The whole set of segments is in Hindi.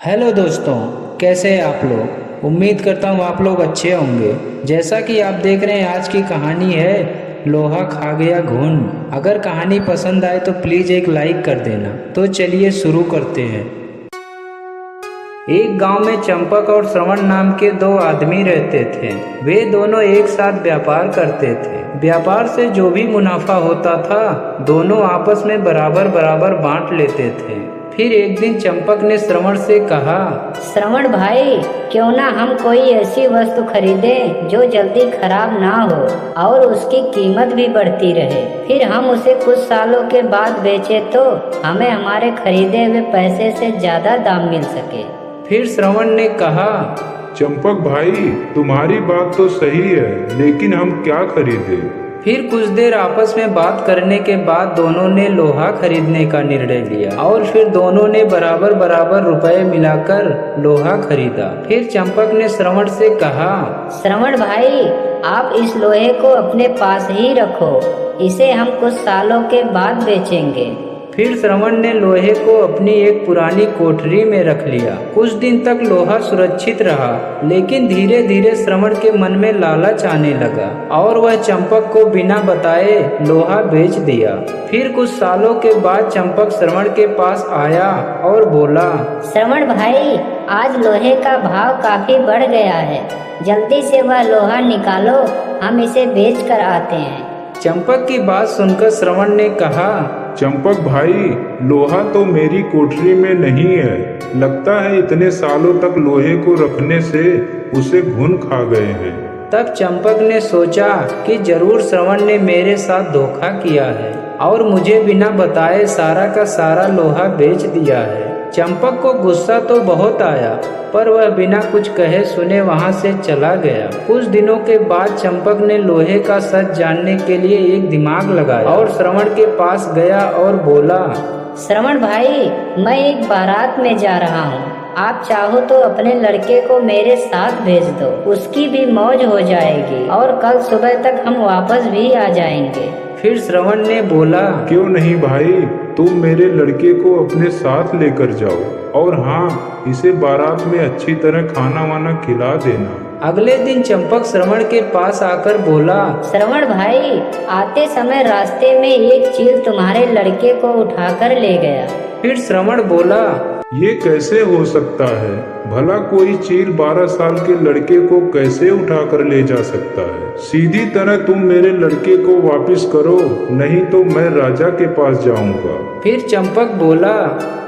हेलो दोस्तों, कैसे हैं आप लोग। उम्मीद करता हूँ आप लोग अच्छे होंगे। जैसा कि आप देख रहे हैं, आज की कहानी है लोहा खा गया घुन। अगर कहानी पसंद आए तो प्लीज़ एक लाइक कर देना। तो चलिए शुरू करते हैं। एक गांव में चंपक और श्रवण नाम के दो आदमी रहते थे। वे दोनों एक साथ व्यापार करते थे। व्यापार से जो भी मुनाफा होता था दोनों आपस में बराबर बराबर बांट लेते थे। फिर एक दिन चंपक ने श्रवण से कहा, श्रवण भाई, क्यों ना हम कोई ऐसी वस्तु खरीदें जो जल्दी खराब ना हो और उसकी कीमत भी बढ़ती रहे। फिर हम उसे कुछ सालों के बाद बेचे तो हमें हमारे खरीदे हुए पैसे से ज्यादा दाम मिल सके। फिर श्रवण ने कहा, चंपक भाई, तुम्हारी बात तो सही है, लेकिन हम क्या खरीदें? फिर कुछ देर आपस में बात करने के बाद दोनों ने लोहा खरीदने का निर्णय लिया और फिर दोनों ने बराबर बराबर रुपए मिलाकर लोहा खरीदा। फिर चंपक ने श्रवण से कहा, श्रवण भाई, आप इस लोहे को अपने पास ही रखो, इसे हम कुछ सालों के बाद बेचेंगे। फिर श्रवण ने लोहे को अपनी एक पुरानी कोठरी में रख लिया। कुछ दिन तक लोहा सुरक्षित रहा, लेकिन धीरे धीरे श्रवण के मन में लालच आने लगा और वह चंपक को बिना बताए लोहा बेच दिया। फिर कुछ सालों के बाद चंपक श्रवण के पास आया और बोला, श्रवण भाई, आज लोहे का भाव काफी बढ़ गया है, जल्दी से वह लोहा निकालो, हम इसे बेच कर आते हैं। चंपक की बात सुनकर श्रवण ने कहा, चंपक भाई, लोहा तो मेरी कोठरी में नहीं है। लगता है इतने सालों तक लोहे को रखने से उसे घुन खा गए हैं। तब चंपक ने सोचा कि जरूर श्रवण ने मेरे साथ धोखा किया है और मुझे बिना बताए सारा का सारा लोहा बेच दिया है। चंपक को गुस्सा तो बहुत आया, पर वह बिना कुछ कहे सुने वहां से चला गया। कुछ दिनों के बाद चंपक ने लोहे का सच जानने के लिए एक दिमाग लगाया और श्रवण के पास गया और बोला, श्रवण भाई, मैं एक बारात में जा रहा हूँ, आप चाहो तो अपने लड़के को मेरे साथ भेज दो, उसकी भी मौज हो जाएगी और कल सुबह तक हम वापस भी आ जाएंगे। फिर श्रवण ने बोला, क्यों नहीं भाई, तुम मेरे लड़के को अपने साथ लेकर जाओ और हाँ, इसे बारात में अच्छी तरह खाना वाना खिला देना। अगले दिन चंपक श्रवण के पास आकर बोला, श्रवण भाई, आते समय रास्ते में एक चील तुम्हारे लड़के को उठाकर ले गया। फिर श्रवण बोला, ये कैसे हो सकता है? भला कोई चील 12 साल के लड़के को कैसे उठाकर ले जा सकता है? सीधी तरह तुम मेरे लड़के को वापस करो, नहीं तो मैं राजा के पास जाऊंगा। फिर चंपक बोला,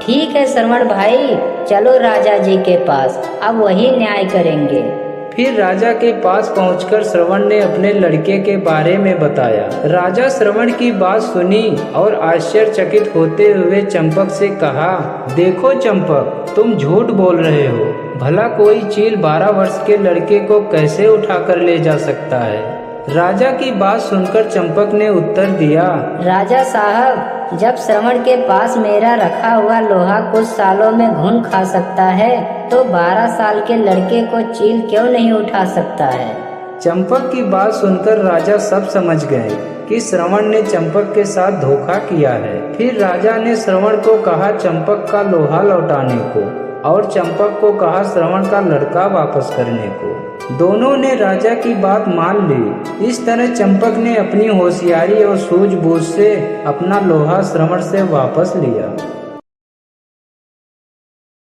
ठीक है श्रवण भाई, चलो राजा जी के पास, अब वही न्याय करेंगे। फिर राजा के पास पहुंचकर श्रवण ने अपने लड़के के बारे में बताया। राजा श्रवण की बात सुनी और आश्चर्यचकित होते हुए चंपक से कहा, देखो चंपक, तुम झूठ बोल रहे हो। भला कोई चील 12 वर्ष के लड़के को कैसे उठाकर ले जा सकता है? राजा की बात सुनकर चंपक ने उत्तर दिया, राजा साहब, जब श्रवण के पास मेरा रखा हुआ लोहा कुछ सालों में घुन खा सकता है तो 12 साल के लड़के को चील क्यों नहीं उठा सकता है? चंपक की बात सुनकर राजा सब समझ गए कि श्रवण ने चंपक के साथ धोखा किया है। फिर राजा ने श्रवण को कहा चंपक का लोहा लौटाने को और चंपक को कहा श्रवण का लड़का वापस करने को। दोनों ने राजा की बात मान ली। इस तरह चंपक ने अपनी होशियारी और सूझबूझ से अपना लोहा श्रवण से वापस लिया।